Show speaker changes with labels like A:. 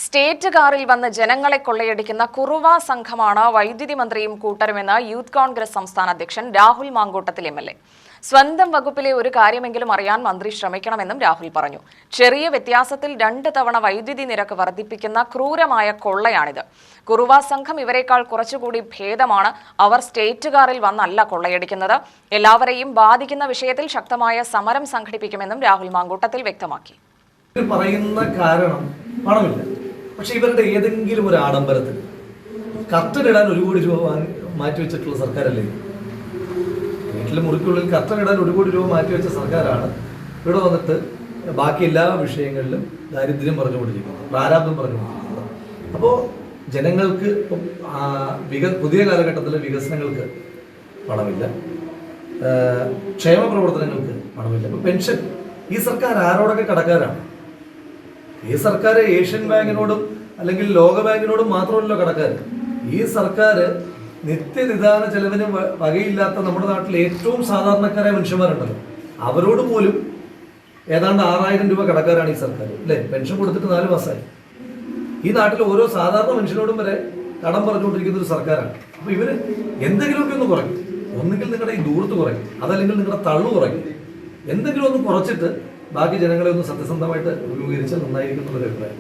A: State കാറിൽ വന്ന് ജനങ്ങളെ കൊള്ളയടിക്കുന്ന കുറുവ സംഘമാണ് വൈദ്യുതി മന്ത്രിയും കൂട്ടരുമെന്ന് യൂത്ത് കോൺഗ്രസ് സംസ്ഥാന അധ്യക്ഷൻ രാഹുൽ മാങ്കൂട്ടത്തിൽ എം.എൽ.എ. സ്വന്തം വകുപ്പിലെ ഒരു കാര്യമെങ്കിലും അറിയാൻ മന്ത്രി ശ്രമിക്കണമെന്നും രാഹുൽ പറഞ്ഞു. ചെറിയ വ്യത്യാസത്തിൽ 2 തവണ വൈദ്യുതി നിരക്ക് വർദ്ധിപ്പിക്കുന്ന ക്രൂരമായ കൊള്ളയാണിത്. കുറുവ സംഘം ഇവരെക്കാൾ കുറച്ചുകൂടി ഭേദമാണ്. അവർ സ്റ്റേറ്റ് കാറിൽ വന്നല്ല കൊള്ളയടിക്കുന്നത്. എല്ലാവരെയും ബാധിക്കുന്ന വിഷയത്തിൽ ശക്തമായ സമരം സംഘടിപ്പിക്കുമെന്നും രാഹുൽ മാങ്കൂട്ടത്തിൽ വ്യക്തമാക്കി.
B: പറയുന്ന കാരണം പണമില്ല. പക്ഷെ ഇവരുടെ ഏതെങ്കിലും ഒരു ആഡംബരത്തിന് കർട്ടൻ ഇടാൻ 1 കോടി രൂപ മാറ്റിവെച്ചിട്ടുള്ള സർക്കാരല്ലേ? വീട്ടിലെ മുറിക്കുള്ളിൽ കർട്ടൻ ഇടാൻ 1 കോടി രൂപ മാറ്റിവെച്ച സർക്കാരാണ് ഇവിടെ വന്നിട്ട് ബാക്കി എല്ലാ വിഷയങ്ങളിലും ദാരിദ്ര്യം പറഞ്ഞുകൊണ്ടിരിക്കുന്നത്, പ്രാരാബ്ദം പറഞ്ഞുകൊണ്ടിരിക്കുന്നത്. അപ്പോൾ ജനങ്ങൾക്ക് പുതിയ കാലഘട്ടത്തിലെ വികസനങ്ങൾക്ക് പണമില്ല, ക്ഷേമ പ്രവർത്തനങ്ങൾക്ക് പണമില്ല. ഇപ്പോൾ പെൻഷൻ ഈ സർക്കാർ ആരോടൊക്കെ കടക്കാരാണ്? ഈ സർക്കാർ ഏഷ്യൻ ബാങ്കിനോടും അല്ലെങ്കിൽ ലോക ബാങ്കിനോടും മാത്രമല്ലോ കടക്കാർ. ഈ സർക്കാർ നിത്യനിദാന ചെലവിന് വകയില്ലാത്ത നമ്മുടെ നാട്ടിലെ ഏറ്റവും സാധാരണക്കാരായ മനുഷ്യന്മാരുണ്ടല്ലോ, അവരോട് പോലും ഏതാണ്ട് 6000 രൂപ കടക്കാരാണ് ഈ സർക്കാർ, അല്ലേ? പെൻഷൻ കൊടുത്തിട്ട് 4 മാസമായി. ഈ നാട്ടിൽ ഓരോ സാധാരണ മനുഷ്യനോടും വരെ കടം പറഞ്ഞുകൊണ്ടിരിക്കുന്ന ഒരു സർക്കാരാണ്. അപ്പോൾ ഇവർ എന്തെങ്കിലുമൊക്കെ ഒന്ന് കുറയ്ക്കും. ഒന്നുകിൽ നിങ്ങളുടെ ഈ ദൂരത്ത് കുറയ്ക്കും, അതല്ലെങ്കിൽ നിങ്ങളുടെ തള്ളു കുറയ്ക്കും. എന്തെങ്കിലും ഒന്ന് കുറച്ചിട്ട് ബാക്കി ജനങ്ങളെ ഒന്ന് സത്യസന്ധമായിട്ട് അഭിമുഖീകരിച്ചാൽ നന്നായിരിക്കും എന്നുള്ളൊരു അഭിപ്രായം.